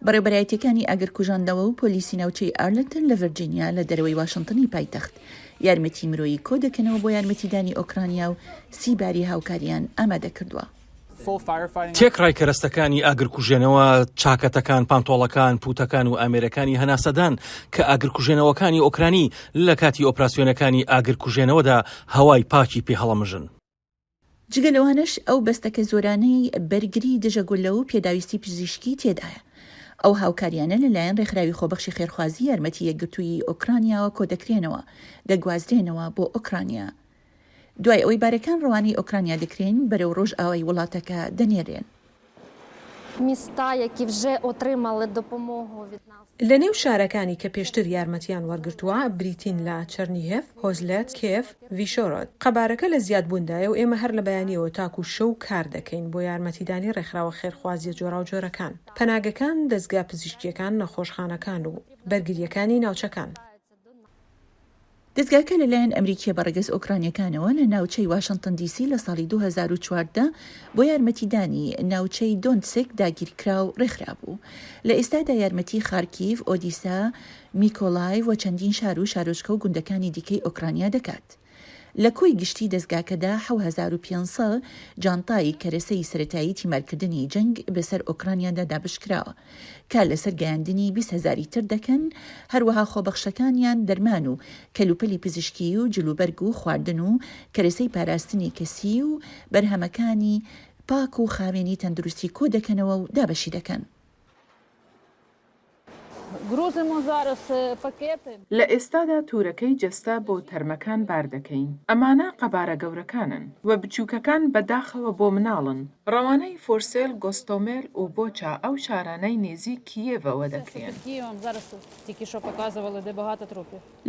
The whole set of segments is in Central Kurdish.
بەڕێوەبەرایەتیەکانی ئاگرکوژاندنەوە و پۆلیسی ناوچەی ئارلنتن لە ڤرجینیا لە دەرەوەی واشنتنی پایتەخت یارمەتی مرۆیی کۆ دەکەنەوە بۆ یارمەتیدانی ئۆکرانیا و سیباری هاوکاریان ئامادە کردووە. تێکڕای کەرەستەکانی ئاگرکوژێنەوە چاکەتەکان، پانتۆڵەکان، پوتەکان و ئامێرەکانی هەناسەدان کە ئاگرکوژێنەوەکانی ئۆکرانی لە کاتی ئۆپراسیۆنەکانی ئاگرکوژێنەوەدا هەوای پاکی پێ هەڵەمژن. جگە لەوانش ئەو بەستەکە زۆرانەی بەرگری دژەگولە و پێداویستی پزیشکی تێدایە. ئەو هاوکاریانە لەلایەن ڕێکخراوی خۆبەخشی خێرخوازی یارمەتی یەکگرتووی ئۆکرانیاوە کۆ دەکرێنەوە، دەگوازرێنەوە بۆ ئۆکرانیا. دوای ئەوەی بارەکان ڕەوانی ئۆکرانیا دەکرێن بەرەو ڕۆژ ئاوای وڵاتەکە دەنێرێن. لە نێو شارەکانی کە پێشتر یارمەتیان وەرگرتووە بریتین لە چەرنیهێف، هۆزلێت، کێف، ڤیشۆرۆد. قەبارەکە لە زیادبووندایە و ئێمە هەر لە بەیانیەوە تاکو شەو کار دەکەین بۆ یارمەتیدانی ڕێکخراوە خێرخوازی جۆرا و جۆرەکان، پەناگەکان، دەستگا پزیشکیەکان، نەخۆشخانەکان و بەرگریەکانی ناوچەکان. دەستگاکە لەلایەن ئەمریکیە بەڕێگەز ئۆکرانیەکانەوە لە ناوچەی واشنتن دیسی لە ساڵی 2014 بۆ یارمەتیدانی ناوچەی دۆنتسک داگیرکرا و ڕێکخرا بوو. لە ئێستادا یارمەتی خارکیڤ، ئۆدیسا، میکۆلایڤ و چەندین شار و شارۆچکە و گوندەکانی دیکەی ئۆکرانیا دەکات. لە کۆی گشتی دەستگاکەدا 7500 جانتای کەرەسەی سەرەتایی تیمارکردنی جەنگ بەسەر ئۆکرانیادا دابشکراوە کە لەسەر گەیاندنی 20,000 تر دەکەن، هەروەها خۆبەخشەکانیان دەرمان و کەلوپەلی پزیشکی و جلوبەرگ و خواردن و کەرەسەی پاراستنی کەسی و بەرهەمەکانی پاک و خاوێنی تەندروستی کۆ دەکەنەوە و دابەشی دەکەن. لە ئێستادا تورەکەی جەستا بۆ تەرمەکان باردەکەین. ئەمانە قەبارە گەورەکانن و بچووکەکان بەداخەوە بۆ مناڵن. ڕەوانەی فۆرسێل، گۆستۆمێل و بۆچا ئەو شارانەی نێزی کیێڤەوە دەکرێن.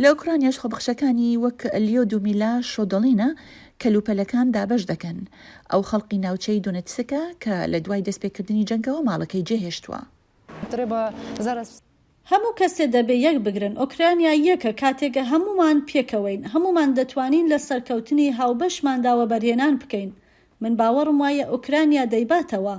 لە ئۆکرانیاش خۆبەخشەکانی وەک لیۆدمیلا شۆدۆڵینە کەلوپەلەکان دابەش دەکەن. ئەو خەڵقی ناوچەی دۆنێتسکە کە لە دوای دەستپێکردنی جەنگەوە ماڵەکەی جێهێشتووە. هەموو کەسێ دەبێ یەک بگرن. ئۆکرانیا یەکە کاتێکە هەمومان پێکەوەین، هەمومان دەتوانین لە سەرکەوتنی هاوبەشمانداوە بەرهێنان بکەین. من باوەڕم وایە ئۆکرانیا دەیباتەوە.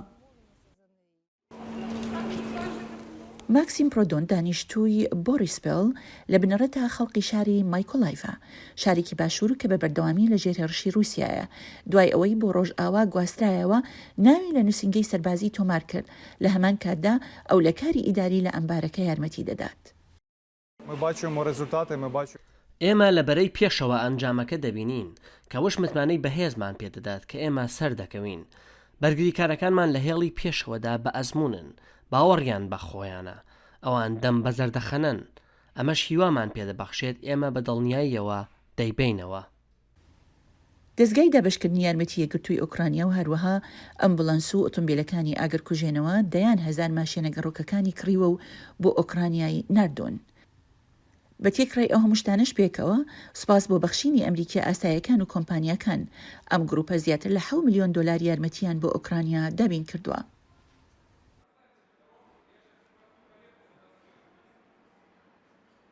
ماکسیم پرۆدۆن دانیشتووی بۆریسپێل لە بنەڕەتە خەڵقی شاری مایکۆلایڤە، شارێکی باشوور کە بە بەردەوامی لە ژێرهێرشی رووسیایە. دوای ئەوەی بۆ ڕۆژ ئاوا گواسترایەوە ناوی لە نووسنگەی سەربازی تۆمار کرد. لە هەمان کاتدا ئەو لە کاری ئیداری لە ئەمبارەکە یارمەتی دەدات. ئێمە لە بەرەی پێشەوە ئەنجامەکە دەبینین کە وەش متمانەی بەهێزمان پێدەدات کە ئێمە سەر دەکەوین. بەرگریکارەکانمان لە هێڵی پێشەوەدا بە ئەزمونن، باوەڕیان بە خۆیانە، ئەوان دەم بەزەر دەخەنن. ئەمەش هیوامان پێدەبەخشێت ئێمە بە دڵنیاییەوە دەیبینەوە. دەستگای دابشکردنی یارمەتی یەکگرتووی ئۆکرانیا و هەروەها ئەمبولانس و ئۆتۆمبیلەکانی ئاگرکوژێنەوە دەیان هەزار ماشێنە گەڕۆکەکانی کڕیوە و بۆ ئۆکرانیای ناردۆن. بە تێکڕای ئەو هەمووشتانش پێکەوە سوپاس بۆ بەخشینی ئەمریکا ئاسایەکان و کۆمپانیاکان ئەم گروپە زیاتر لە $7 ملیۆن یارمەتیان بۆ ئۆکرانیا دابین کردووە.